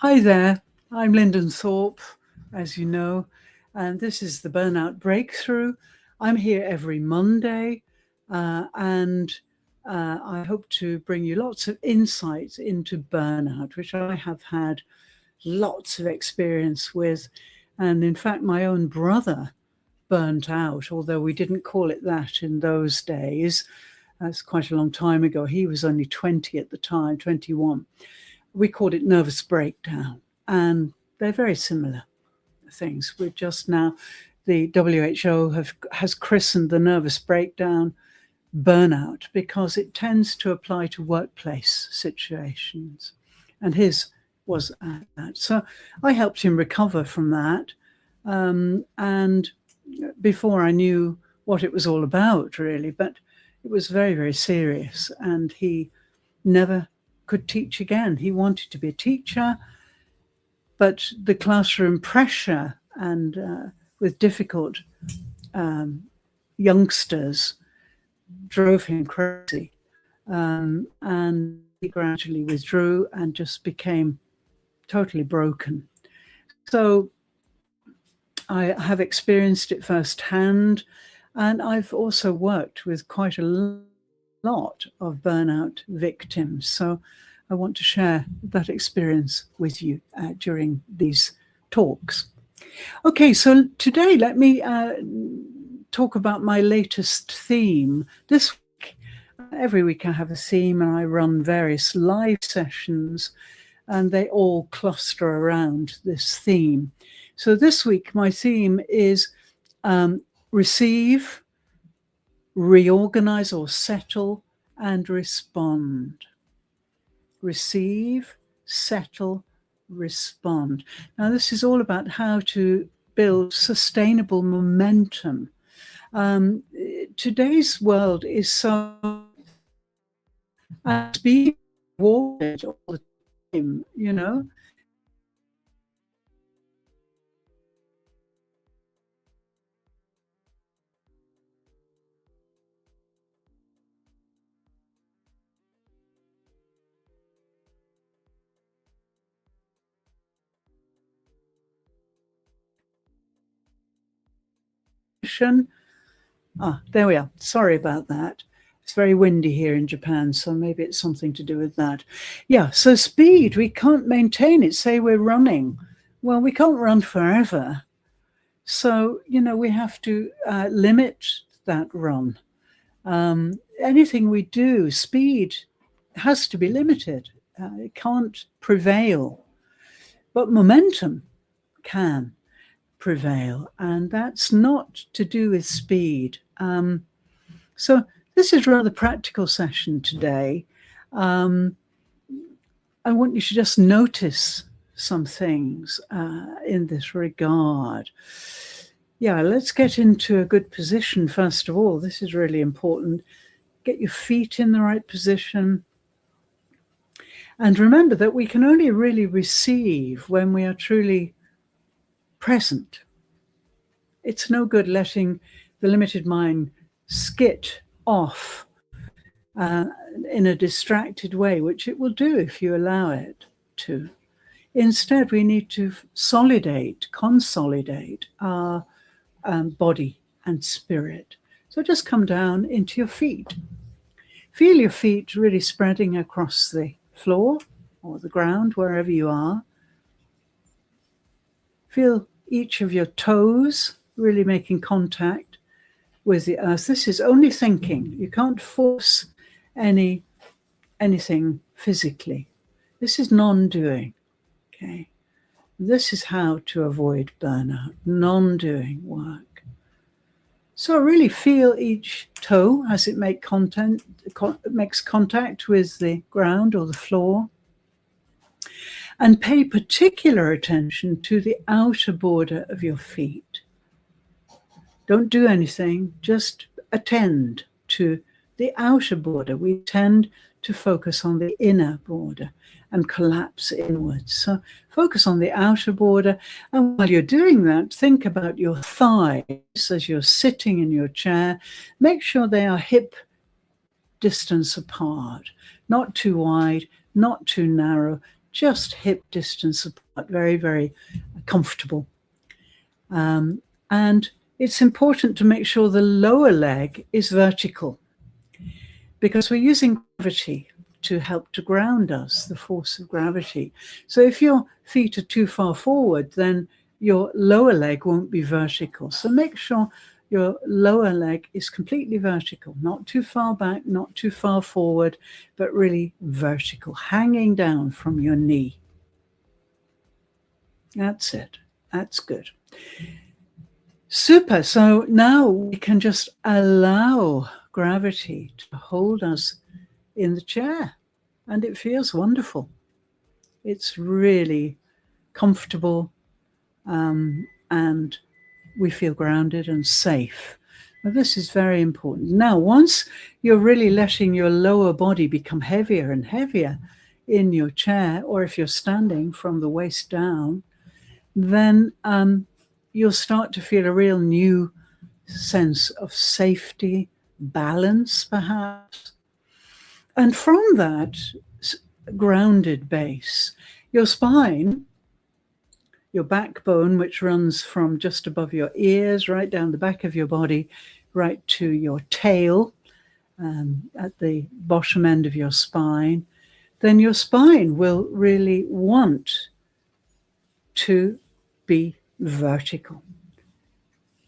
Hi there, I'm Lyndon Thorpe, as you know, and this is the Burnout Breakthrough. I'm here every Monday, and I hope to bring you lots of insights into burnout, which I have had lots of experience with. And in fact, my own brother burnt out, although we didn't call it that in those days. That's quite a long time ago. He was only 20 at the time, 21. We called it nervous breakdown, and they're very similar things. We're just now, the WHO has christened the nervous breakdown burnout because it tends to apply to workplace situations, and his was that. So I helped him recover from that, and before I knew what it was all about, really, but it was very, very serious, and he never could teach again. He wanted to be a teacher, but the classroom pressure and with difficult youngsters drove him crazy. And he gradually withdrew and just became totally broken. So I have experienced it firsthand, and I've also worked with quite a lot of burnout victims. So I want to share that experience with you during these talks. Okay, so today let me talk about my latest theme. This week, every week I have a theme, and I run various live sessions, and they all cluster around this theme. So this week my theme is receive, reorganize or settle, and respond. Receive, settle, respond. Now, this is all about how to build sustainable momentum. Today's world is so being rewarded all the time, you know. There we are. Sorry about that. It's very windy here in Japan, so maybe it's something to do with that. Yeah, so speed, we can't maintain it. Say we're running. Well, we can't run forever. So, you know, we have to limit that run. Anything we do, speed has to be limited. It can't prevail. But momentum can prevail, and that's not to do with speed. So this is a rather practical session today. I want you to just notice some things in this regard. Yeah, let's get into a good position first of all. This is really important. Get your feet in the right position. And remember that we can only really receive when we are truly present. It's no good letting the limited mind skit off in a distracted way, which it will do if you allow it to. Instead, we need to consolidate our body and spirit. So just come down into your feet. Feel your feet really spreading across the floor or the ground, wherever you are. Feel each of your toes really making contact with the earth. This is only thinking. You can't force anything physically. This is non-doing. Okay. This is how to avoid burnout, non-doing work. So really feel each toe as it makes contact with the ground or the floor. And pay particular attention to the outer border of your feet. Don't do anything, just attend to the outer border. We tend to focus on the inner border and collapse inwards. So focus on the outer border. And while you're doing that, think about your thighs as you're sitting in your chair. Make sure they are hip distance apart, not too wide, not too narrow, just hip distance apart, very, very comfortable. And it's important to make sure the lower leg is vertical, because we're using gravity to help to ground us, the force of gravity. So if your feet are too far forward, then your lower leg won't be vertical. So make sure your lower leg is completely vertical, not too far back, not too far forward, but really vertical, hanging down from your knee. That's it. That's good. Super. So now we can just allow gravity to hold us in the chair, and it feels wonderful. It's really comfortable, and we feel grounded and safe. Now, this is very important. Now, once you're really letting your lower body become heavier and heavier in your chair, or if you're standing from the waist down, then you'll start to feel a real new sense of safety, balance, perhaps. And from that grounded base, your spine, your backbone, which runs from just above your ears, right down the back of your body, right to your tail, at the bottom end of your spine, then your spine will really want to be vertical.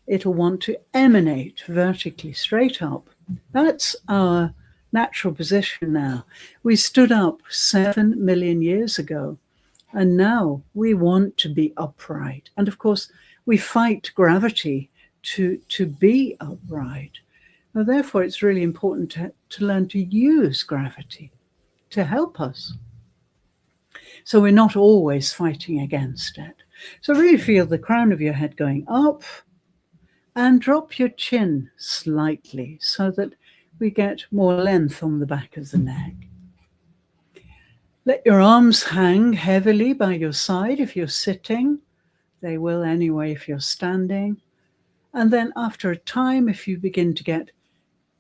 It'll want to emanate vertically, straight up. That's our natural position now. We stood up 7 million years ago, and now we want to be upright. And of course, we fight gravity to be upright. Now, therefore, it's really important to learn to use gravity to help us. So we're not always fighting against it. So really feel the crown of your head going up, and drop your chin slightly so that we get more length on the back of the neck. Let your arms hang heavily by your side if you're sitting. They will anyway if you're standing. And then after a time, if you begin to get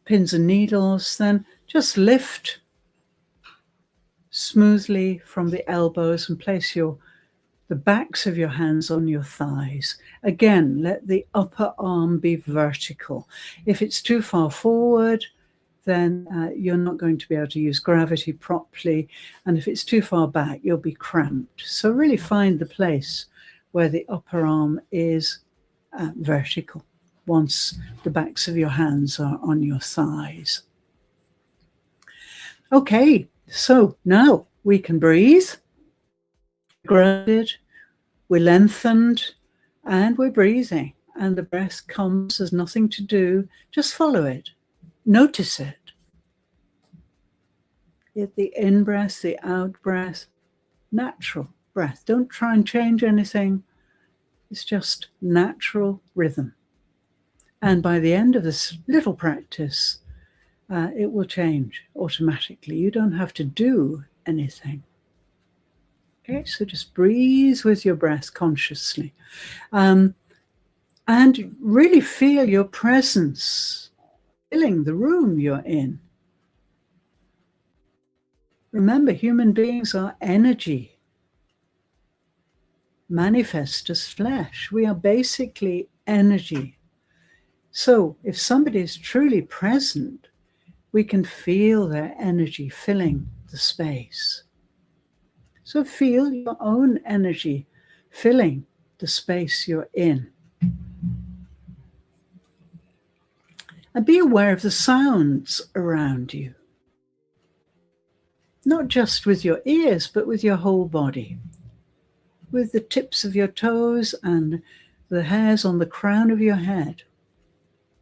pins and needles, then just lift smoothly from the elbows and place the backs of your hands on your thighs. Again, let the upper arm be vertical. If it's too far forward, then you're not going to be able to use gravity properly. And if it's too far back, you'll be cramped. So really find the place where the upper arm is vertical once the backs of your hands are on your thighs. Okay, so now we can breathe. Grounded, we're lengthened, and we're breathing. And the breath comes, there's nothing to do. Just follow it. Notice it. The in-breath, the out-breath, natural breath. Don't try and change anything. It's just natural rhythm. And by the end of this little practice, it will change automatically. You don't have to do anything. Okay, so just breathe with your breath consciously. And really feel your presence filling the room you're in. Remember, human beings are energy, manifest as flesh. We are basically energy. So if somebody is truly present, we can feel their energy filling the space. So feel your own energy filling the space you're in. And be aware of the sounds around you. Not just with your ears, but with your whole body. With the tips of your toes and the hairs on the crown of your head.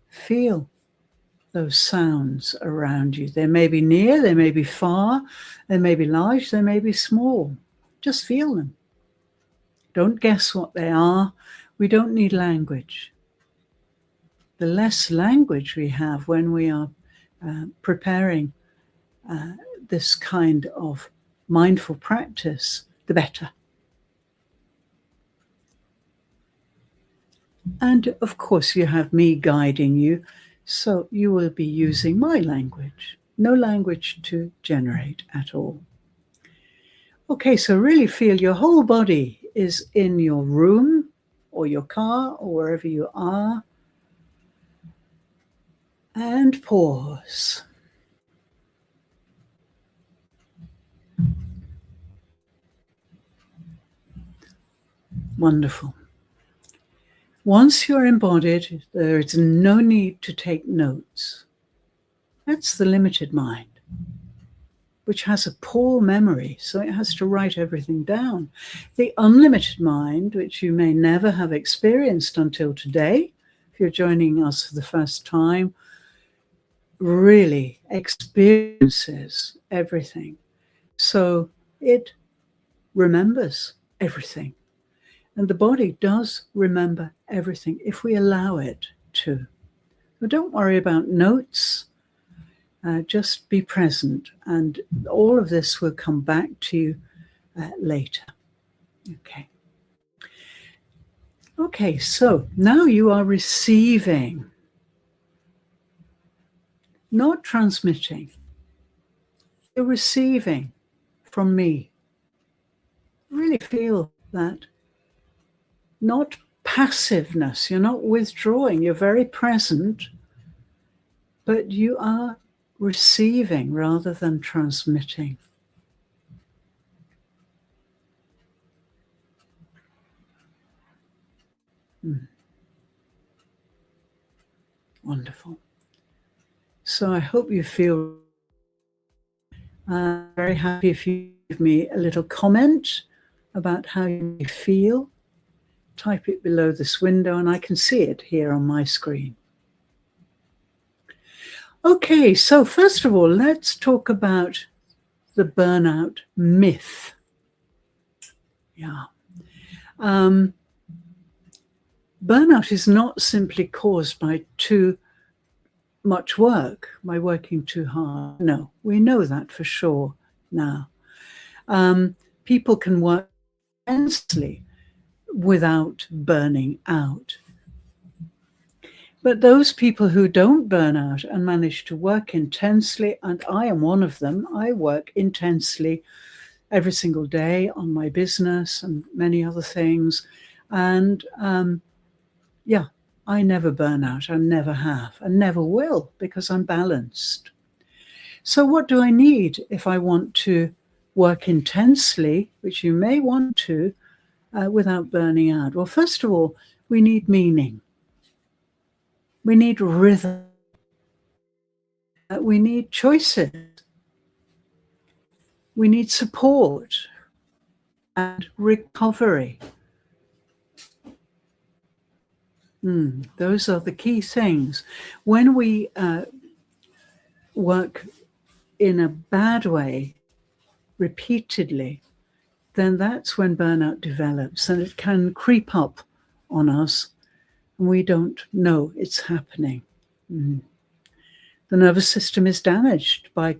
Feel those sounds around you. They may be near, they may be far, they may be large, they may be small. Just feel them. Don't guess what they are. We don't need language. The less language we have when we are preparing this kind of mindful practice, the better. And of course, you have me guiding you, so you will be using my language. No language to generate at all. Okay, so really feel your whole body is in your room or your car or wherever you are. And pause. Wonderful. Once you're embodied, there is no need to take notes. That's the limited mind, which has a poor memory, so it has to write everything down. The unlimited mind, which you may never have experienced until today, if you're joining us for the first time, really experiences everything. So it remembers everything. And the body does remember everything if we allow it to. So don't worry about notes. Just be present, and all of this will come back to you later. Okay, so now you are receiving, not transmitting. You're receiving from me. Really feel that. Not passiveness. You're not withdrawing. You're very present, but you are receiving rather than transmitting. Wonderful. So I hope you feel very happy if you give me a little comment about how you feel. Type it below this window and I can see it here on my screen. Okay, so first of all, let's talk about the burnout myth. Yeah. Burnout is not simply caused by too much work, by working too hard. No, we know that for sure now. People can work intensely without burning out. But those people who don't burn out and manage to work intensely, and I am one of them, I work intensely every single day on my business and many other things. And yeah, I never burn out. I never have and never will, because I'm balanced. So what do I need if I want to work intensely, which you may want to, without burning out? Well, first of all, we need meaning. We need rhythm. We need choices. We need support and recovery. Those are the key things. When we work in a bad way repeatedly, then that's when burnout develops, and it can creep up on us and we don't know it's happening. The nervous system is damaged by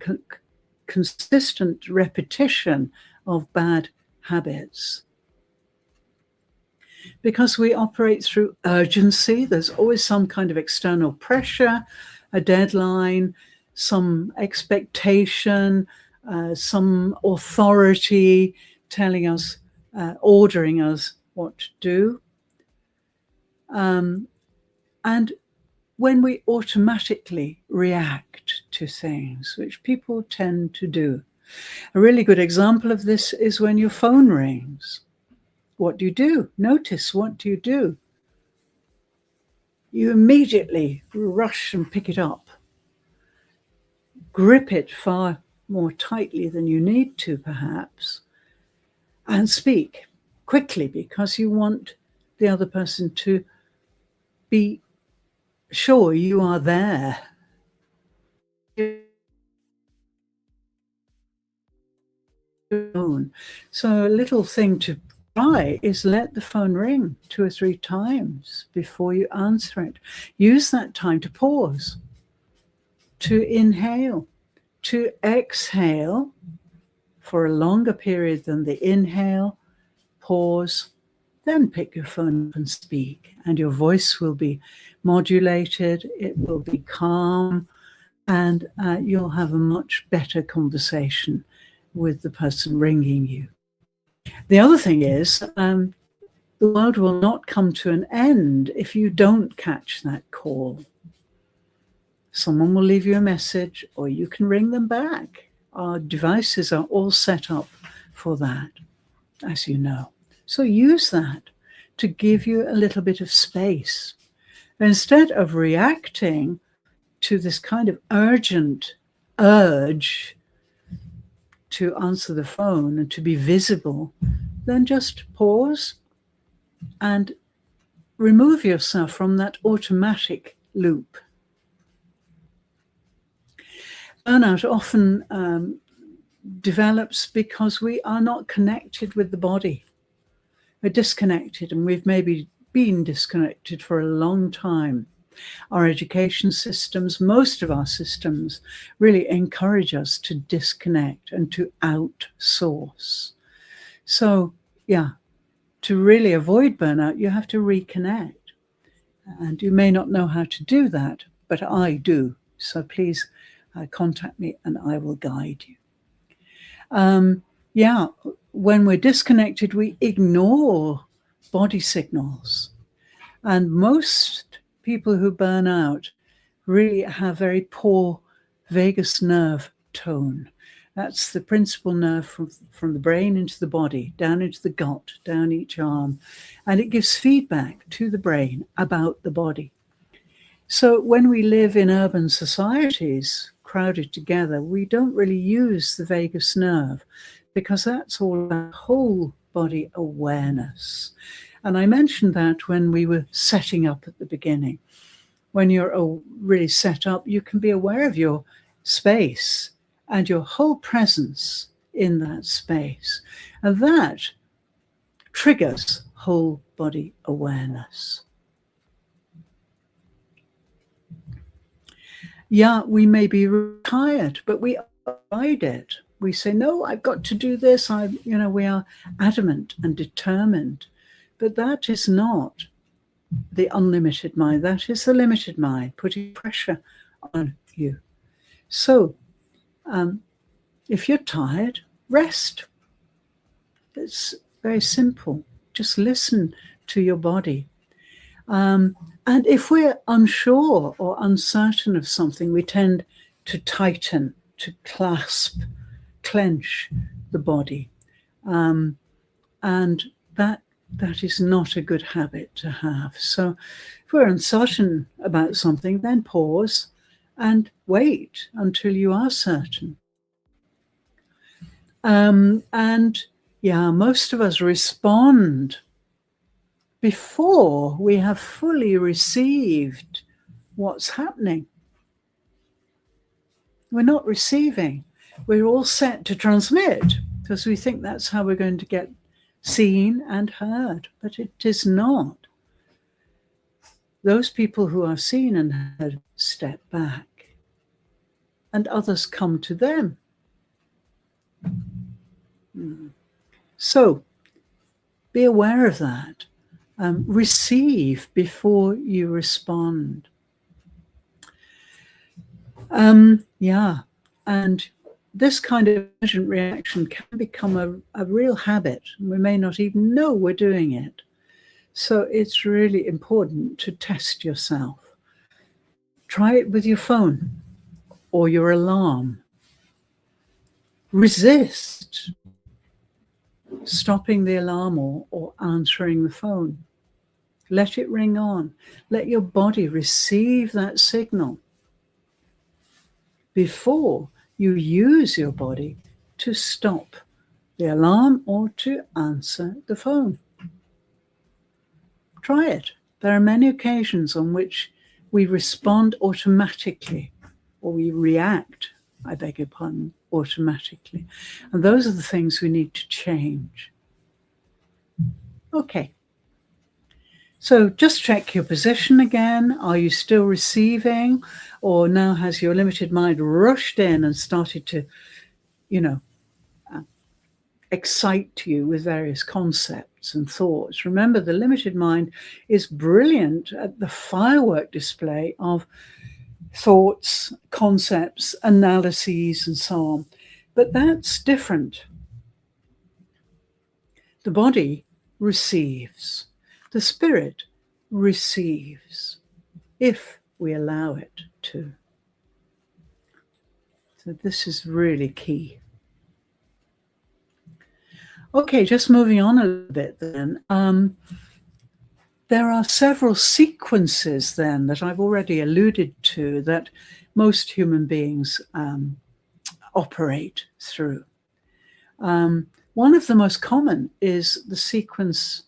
consistent repetition of bad habits. Because we operate through urgency, there's always some kind of external pressure, a deadline, some expectation, some authority telling us, ordering us what to do. And when we automatically react to things, which people tend to do. A really good example of this is when your phone rings. What do you do? Notice, what do you do? You immediately rush and pick it up. Grip it far more tightly than you need to, perhaps, and speak quickly, because you want the other person to be sure you are there. So a little thing to try is let the phone ring 2 or 3 times before you answer it. Use that time to pause, to inhale, to exhale for a longer period than the inhale, pause, then pick your phone up and speak, and your voice will be modulated, it will be calm, and you'll have a much better conversation with the person ringing you. The other thing is, the world will not come to an end if you don't catch that call. Someone will leave you a message, or you can ring them back. Our devices are all set up for that, as you know. So use that to give you a little bit of space. Instead of reacting to this kind of urgent urge to answer the phone and to be visible, then just pause and remove yourself from that automatic loop. Burnout often develops because we are not connected with the body. We're disconnected, and we've maybe been disconnected for a long time. Our education systems, most of our systems, really encourage us to disconnect and to outsource. So, to really avoid burnout, you have to reconnect. And you may not know how to do that, but I do. So please contact me and I will guide you. When we're disconnected, we ignore body signals. And most people who burn out really have very poor vagus nerve tone. That's the principal nerve from the brain into the body, down into the gut, down each arm. And it gives feedback to the brain about the body. So when we live in urban societies, crowded together, we don't really use the vagus nerve, because that's all about whole body awareness. And I mentioned that when we were setting up at the beginning. When you're really set up, you can be aware of your space and your whole presence in that space. And that triggers whole body awareness. We may be tired, but we avoid it. We say, no, I've got to do this. We are adamant and determined. But that is not the unlimited mind. That is the limited mind, putting pressure on you. So if you're tired, rest. It's very simple. Just listen to your body. And if we're unsure or uncertain of something, we tend to tighten, to clench the body. And that is not a good habit to have. So if we're uncertain about something, then pause and wait until you are certain. Most of us respond before we have fully received what's happening. We're not receiving. We're all set to transmit because we think that's how we're going to get seen and heard, but it is not. Those people who are seen and heard step back, and others come to them. So be aware of that. Receive before you respond. And this kind of urgent reaction can become a real habit. We may not even know we're doing it. So it's really important to test yourself. Try it with your phone or your alarm. Resist stopping the alarm or answering the phone. Let it ring on. Let your body receive that signal before you use your body to stop the alarm or to answer the phone. Try it. There are many occasions on which we respond automatically, or we react, I beg your pardon, automatically. And those are the things we need to change. Okay. So just check your position again. Are you still receiving, or now has your limited mind rushed in and started to, excite you with various concepts and thoughts? Remember, the limited mind is brilliant at the firework display of thoughts, concepts, analyses, and so on. But that's different. The body receives. The spirit receives, if we allow it to. So this is really key. Okay, just moving on a little bit then. There are several sequences then that I've already alluded to that most human beings operate through. One of the most common is the sequence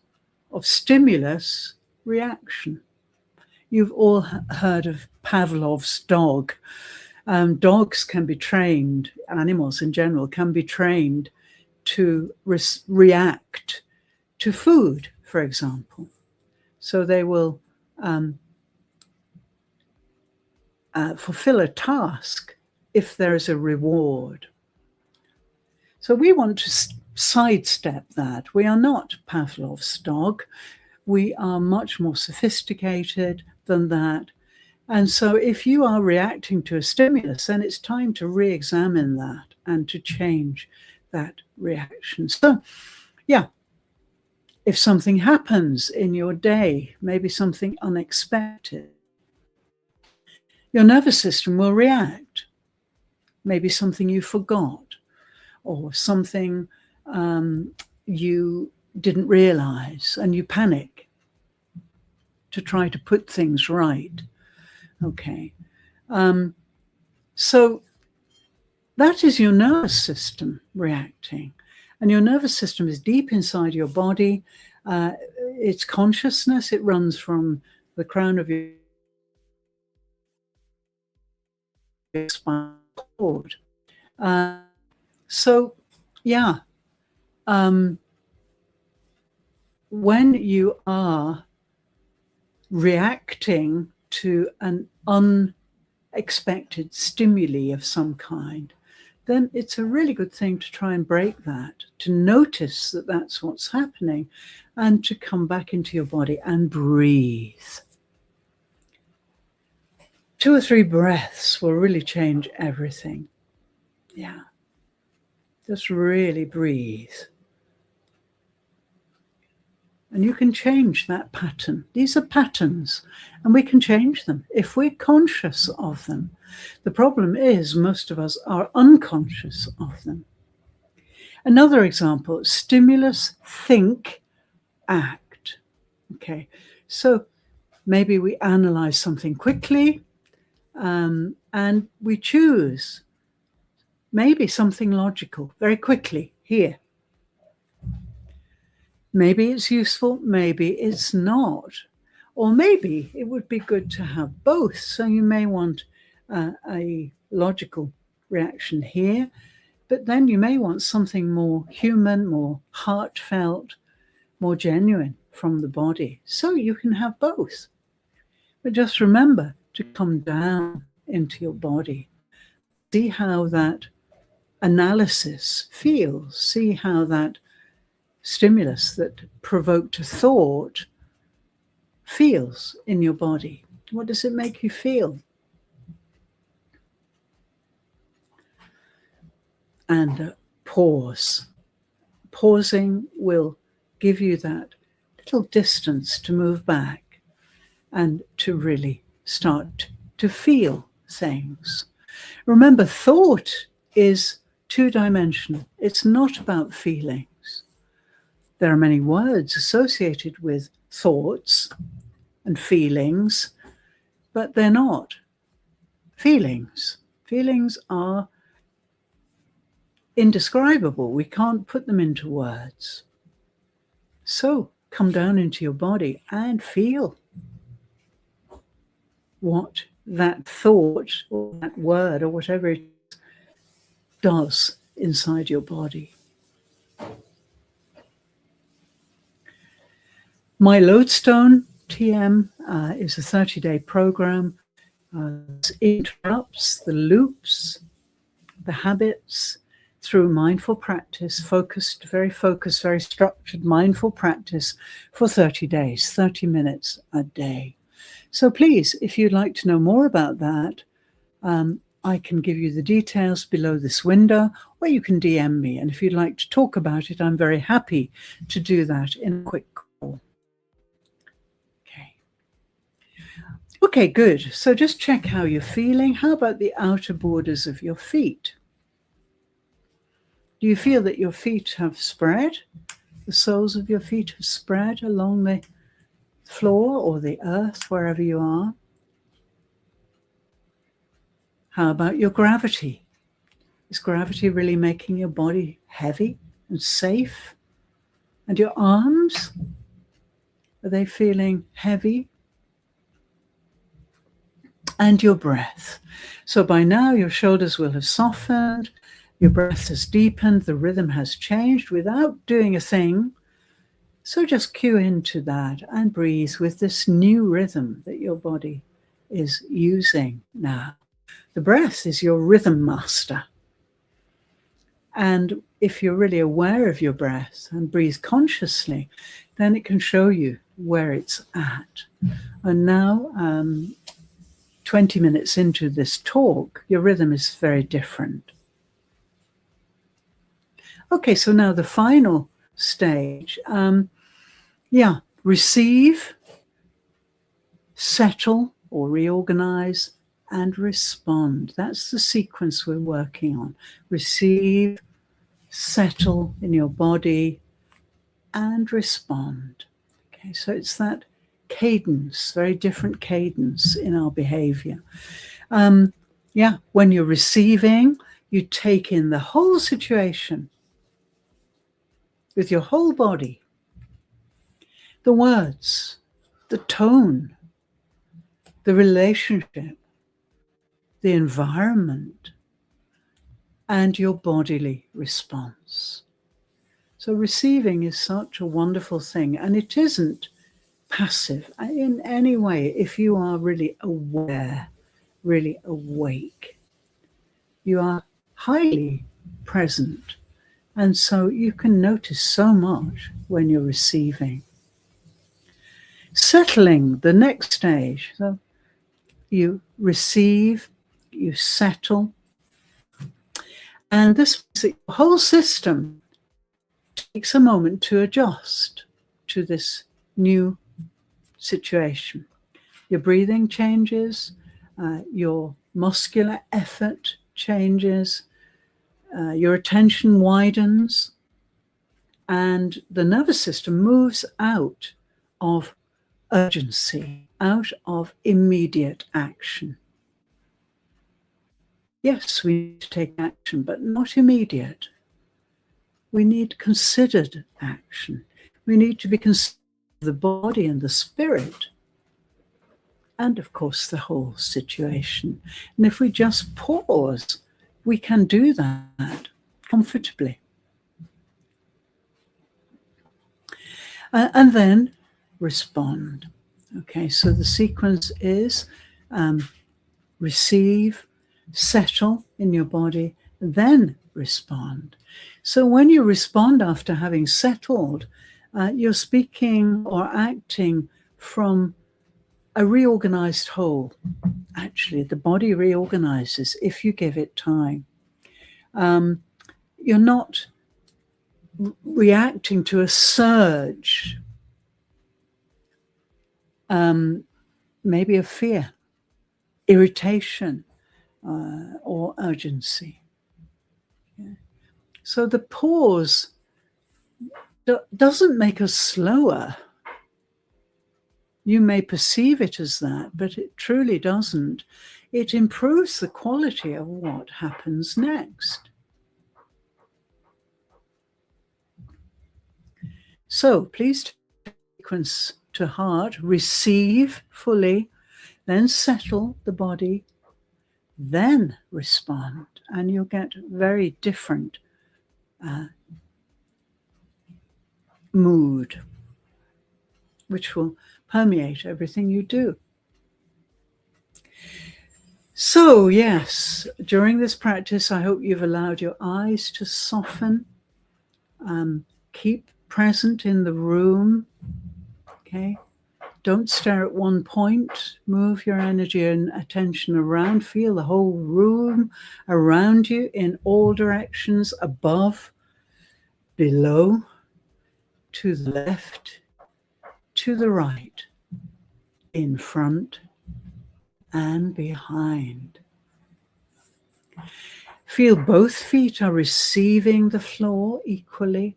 of stimulus reaction. You've all heard of Pavlov's dog. Dogs can be trained, animals in general can be trained to react to food, for example. So they will fulfill a task if there is a reward. So we want to sidestep that. We are not Pavlov's dog. We are much more sophisticated than that. And so if you are reacting to a stimulus, then it's time to re-examine that and to change that reaction. So, yeah, if something happens in your day, maybe something unexpected, your nervous system will react. Maybe something you forgot or something you didn't realize, and you panic to try to put things right. Okay. So that is your nervous system reacting. And your nervous system is deep inside your body. It's consciousness. It runs from the crown of your spinal cord. So, yeah, when you are reacting to an unexpected stimuli of some kind, then it's a really good thing to try and break that, to notice that that's what's happening, and to come back into your body and breathe. 2 or 3 breaths will really change everything. Yeah. Just really breathe. And you can change that pattern. These are patterns, and we can change them if we're conscious of them. The problem is most of us are unconscious of them. Another example, stimulus, think, act. Okay, so maybe we analyze something quickly, and we choose maybe something logical very quickly here. Maybe it's useful, maybe it's not. Or maybe it would be good to have both. So you may want a logical reaction here, but then you may want something more human, more heartfelt, more genuine from the body. So you can have both. But just remember to come down into your body. See how that analysis feels. See how that stimulus that provoked a thought feels in your body. What does it make you feel? And pause. Pausing will give you that little distance to move back and to really start to feel things. Remember, thought is 2-dimensional. It's not about feelings. There are many words associated with thoughts and feelings, but they're not feelings. Feelings are indescribable. We can't put them into words. So come down into your body and feel what that thought or that word or whatever it does inside your body. My Lodestone TM is a 30-day program. It interrupts the loops, the habits through mindful practice, very focused, very structured mindful practice for 30 days, 30 minutes a day. So please, if you'd like to know more about that, I can give you the details below this window, or you can DM me. And if you'd like to talk about it, I'm very happy to do that in a quick call. Okay, good. So just check how you're feeling. How about the outer borders of your feet? Do you feel that your feet have spread? The soles of your feet have spread along the floor or the earth, wherever you are? How about your gravity? Is gravity really making your body heavy and safe? And your arms? Are they feeling heavy? And your breath. So by now your shoulders will have softened, your breath has deepened, the rhythm has changed without doing a thing. So just cue into that and breathe with this new rhythm that your body is using now. The breath is your rhythm master. And if you're really aware of your breath and breathe consciously, then it can show you where it's at. And now, 20 minutes into this talk, your rhythm is very different. Okay, so now the final stage. Receive, settle or reorganize, and respond. That's the sequence we're working on. Receive, settle in your body, and respond. Okay, so it's that cadence, very different cadence in our behavior. When you're receiving, you take in the whole situation with your whole body, the words, the tone, the relationship, the environment, and your bodily response. So receiving is such a wonderful thing, and it isn't passive in any way. If you are really aware, really awake, you are highly present, and so you can notice so much when you're receiving. Settling, the next stage. So you receive, you settle, and this whole system takes a moment to adjust to this new situation. Your breathing changes, your muscular effort changes, your attention widens, and the nervous system moves out of urgency, out of immediate action. Yes, we need to take action, but not immediate. We need considered action. We need to be considerate of the body and the spirit, and of course the whole situation. And if we just pause, we can do that comfortably. And then respond. Okay, so the sequence is receive, settle in your body, then respond. So when you respond after having settled, you're speaking or acting from a reorganized whole. Actually, the body reorganizes if you give it time. You're not reacting to a surge, maybe of fear, irritation, or urgency. Yeah. So the pause doesn't make us slower. You may perceive it as that, but it truly doesn't. It improves the quality of what happens next. So please take the sequence to heart, receive fully, then settle the body, then respond, and you'll get very different mood, which will permeate everything you do. So yes, during this practice, I hope you've allowed your eyes to soften. Keep present in the room, okay? Don't stare at one point. Move your energy and attention around. Feel the whole room around you in all directions, above, below, to the left, to the right, in front and behind. Feel both feet are receiving the floor equally.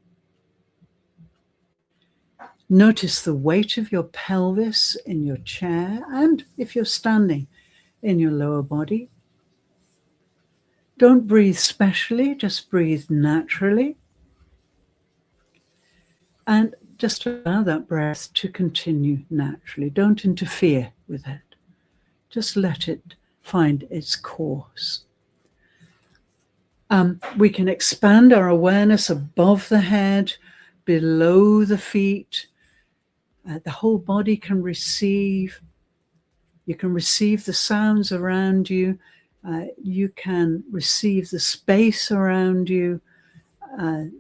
Notice the weight of your pelvis in your chair, and if you're standing, in your lower body. Don't breathe specially, just breathe naturally. And just allow that breath to continue naturally. Don't interfere with it. Just let it find its course. We can expand our awareness above the head, below the feet. The whole body can receive. You can receive the sounds around you. You can receive the space around you.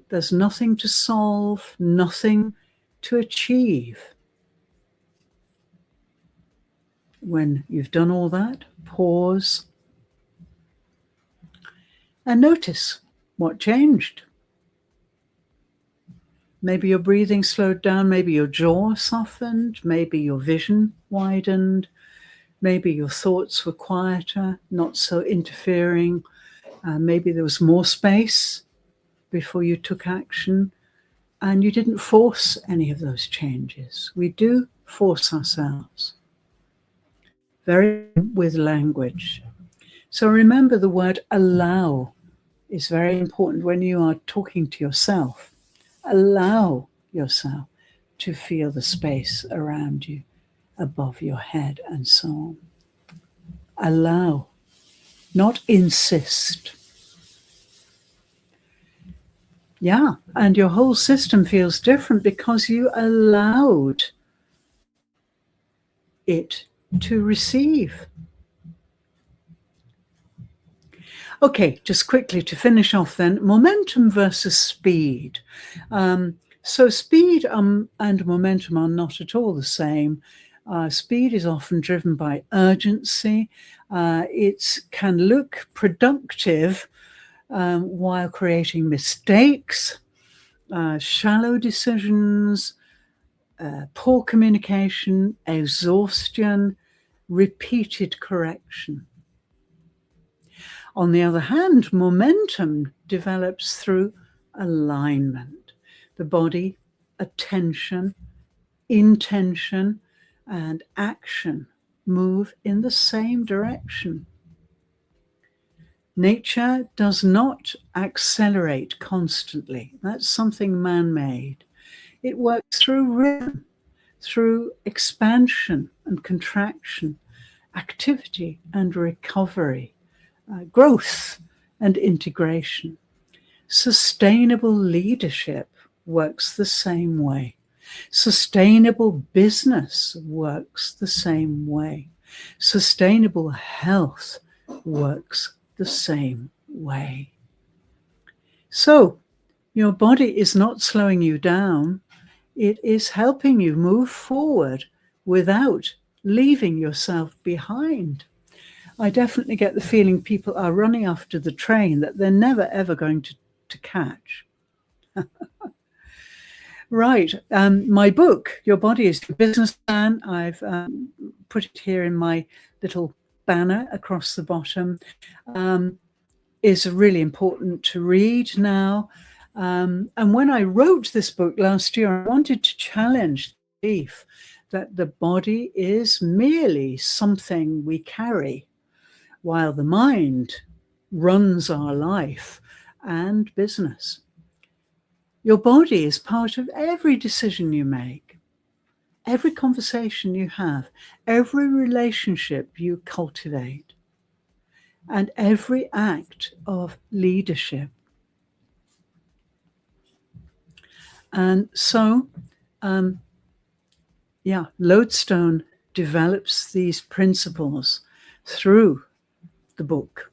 There's nothing to solve, nothing to achieve. When you've done all that, pause and notice what changed. Maybe your breathing slowed down, maybe your jaw softened, maybe your vision widened, maybe your thoughts were quieter, not so interfering. Maybe there was more space before you took action, and you didn't force any of those changes. We do force ourselves, very with language. So remember, the word allow is very important when you are talking to yourself. Allow yourself to feel the space around you, above your head, and so on. Allow, not insist. Yeah, and your whole system feels different because you allowed it to receive. Okay, just quickly to finish off then, momentum versus speed. So speed and momentum are not at all the same. Speed is often driven by urgency. It can look productive while creating mistakes, shallow decisions, poor communication, exhaustion, repeated correction. On the other hand, momentum develops through alignment. The body, attention, intention, and action move in the same direction. Nature does not accelerate constantly. That's something man-made. It works through rhythm, through expansion and contraction, activity and recovery, growth and integration. Sustainable leadership works the same way. Sustainable business works the same way. Sustainable health works the same way. So, your body is not slowing you down. It is helping you move forward without leaving yourself behind. I definitely get the feeling people are running after the train that they're never, ever going to catch. Right. My book, Your Body is Your Business Plan, I've put it here in my little banner across the bottom, is really important to read now. And when I wrote this book last year, I wanted to challenge the belief that the body is merely something we carry, while the mind runs our life and business. Your body is part of every decision you make, every conversation you have, every relationship you cultivate, and every act of leadership. And so, Lodestone develops these principles through the book.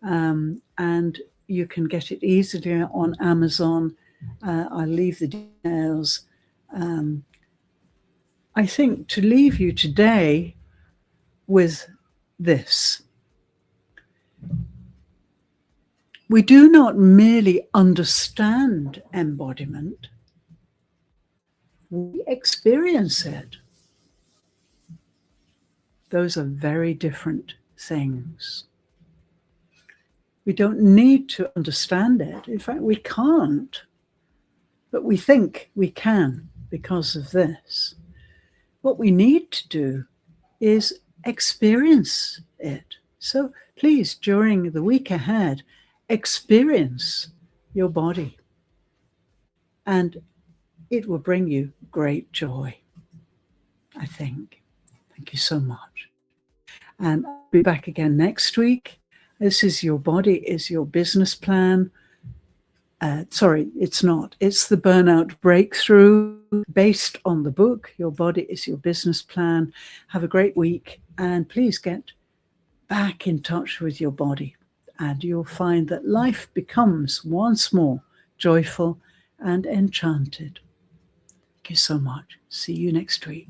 And you can get it easily on Amazon. I'll leave the details. And I think to leave you today with this. We do not merely understand embodiment, we experience it. Those are very different things. We don't need to understand it. In fact, we can't, but we think we can because of this. What we need to do is experience it. So please, during the week ahead, experience your body, and it will bring you great joy, I think. Thank you so much. And I'll be back again next week. This is Your Body is Your Business Plan. Sorry, it's not. It's the Burnout Breakthrough, based on the book, Your Body is Your Business Plan. Have a great week, and please get back in touch with your body, and you'll find that life becomes once more joyful and enchanted. Thank you so much. See you next week.